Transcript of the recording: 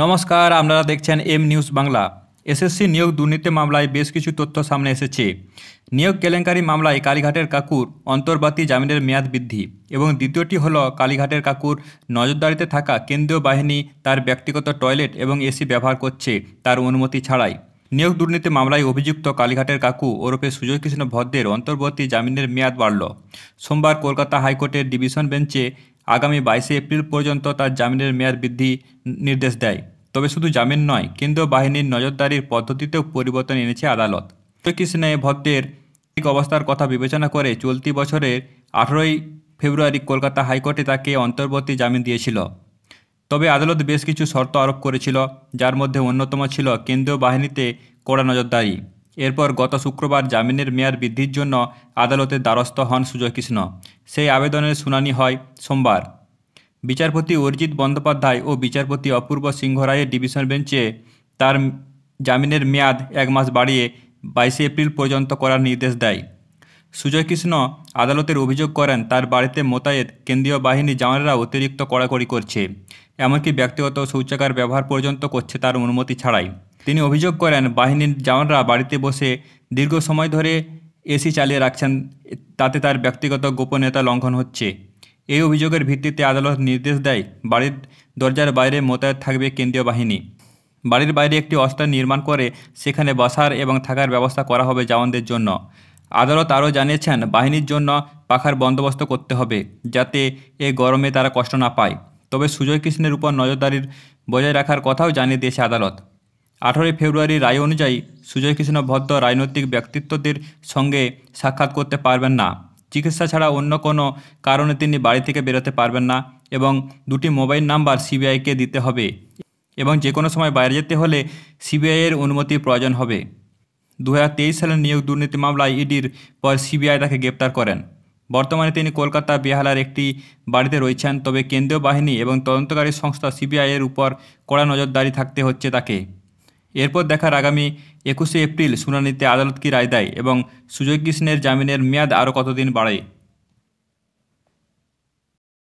নমস্কার, আপনারা দেখছেন এম নিউজ বাংলা। এসএসসি নিয়োগ দুর্নীতি মামলায় বেশ কিছু তথ্য সামনে এসেছে। নিয়োগ কেলেঙ্কারি মামলায় কালীঘাটের কাকুর অন্তর্বর্তী জামিনের মেয়াদ বৃদ্ধি এবং দ্বিতীয়টি হলো কালীঘাটের কাকুর নজরদারিতে থাকা কেন্দ্রীয় বাহিনী তার ব্যক্তিগত টয়লেট এবং এসি ব্যবহার করছে তার অনুমতি ছাড়াই। নিয়োগ দুর্নীতি মামলায় অভিযুক্ত কালীঘাটের কাকু ওরফে সুজয় কৃষ্ণ ভদ্রের অন্তর্বর্তী জামিনের মেয়াদ বাড়ল। সোমবার কলকাতা হাইকোর্টের ডিভিশন বেঞ্চে আগামী 22শে এপ্রিল পর্যন্ত তার জামিনের মেয়াদ বৃদ্ধি নির্দেশ দেয়। তবে শুধু জামিন নয়, কেন্দ্রীয় বাহিনীর নজরদারির পদ্ধতিতেও পরিবর্তন এনেছে আদালত। কৃষ্ণ ভদ্রের অবস্থার কথা বিবেচনা করে চলতি বছরের 18ই ফেব্রুয়ারি কলকাতা হাইকোর্টে তাকে অন্তর্বর্তী জামিন দিয়েছিল। তবে আদালত বেশ কিছু শর্ত আরোপ করেছিল, যার মধ্যে অন্যতম ছিল কেন্দ্রীয় বাহিনীতে কড়া নজরদারি। এরপর গত শুক্রবার জামিনের মেয়াদ বৃদ্ধির জন্য আদালতের দ্বারস্থ হন সুজয় কৃষ্ণ। সেই আবেদনের শুনানি হয় সোমবার। বিচারপতি অরিজিৎ বন্দ্যোপাধ্যায় ও বিচারপতি অপূর্ব সিংহ রায়ের ডিভিশন বেঞ্চে তার জামিনের মেয়াদ 1 মাস বাড়িয়ে 22শে এপ্রিল পর্যন্ত করার নির্দেশ দেয়। সুজয় কৃষ্ণ আদালতের অভিযোগ করেন, তার বাড়িতে মোতায়েন কেন্দ্রীয় বাহিনী জওয়ানরা অতিরিক্ত কড়াকড়ি করছে, এমনকি ব্যক্তিগত শৌচাগার ব্যবহার পর্যন্ত করছে তার অনুমতি ছাড়াই। তিনি অভিযোগ করেন, বাহিনীর জওয়ানরা বাড়িতে বসে দীর্ঘ সময় ধরে এসি চালিয়ে রাখছেন, তাতে তার ব্যক্তিগত গোপনীয়তা লঙ্ঘন হচ্ছে। এই অভিযোগের ভিত্তিতে আদালত নির্দেশ দেয়, বাড়ির দরজার বাইরে মোতায়েন থাকবে কেন্দ্রীয় বাহিনী। বাড়ির বাইরে একটি অস্থান নির্মাণ করে সেখানে বসার এবং থাকার ব্যবস্থা করা হবে জওয়ানদের জন্য। আদালত আরও জানিয়েছেন, বাহিনীর জন্য পাখার বন্দোবস্ত করতে হবে, যাতে এ গরমে তারা কষ্ট না পায়। তবে সুজয় কৃষ্ণের উপর নজরদারি বজায় রাখার কথাও জানিয়ে দিয়েছে আদালত। 18ই ফেব্রুয়ারি রায় অনুযায়ী সুজয় কৃষ্ণ ভদ্র রাজনৈতিক ব্যক্তিত্বদের সঙ্গে সাক্ষাৎ করতে পারবেন না। চিকিৎসা ছাড়া অন্য কোনো কারণে তিনি বাড়ি থেকে বেরোতে পারবেন না এবং 2টি মোবাইল নাম্বার সিবিআইকে দিতে হবে এবং যে কোনো সময় বাইরে যেতে হলে সিবিআইয়ের অনুমতির প্রয়োজন হবে। 2023 সালের নিয়োগ দুর্নীতি মামলায় ইডির পর সিবিআই তাকে গ্রেপ্তার করেন। বর্তমানে তিনি কলকাতা বেহালার একটি বাড়িতে রয়েছেন। তবে কেন্দ্রীয় বাহিনী এবং তদন্তকারী সংস্থা সিবিআইয়ের উপর কড়া নজরদারি থাকতে হচ্ছে তাকে। এরপর দেখার আগামী 21শে এপ্রিল শুনানিতে আদালত কী রায় দেয় এবং সুজয় কৃষ্ণের জামিনের মেয়াদ আরও কতদিন বাড়ে।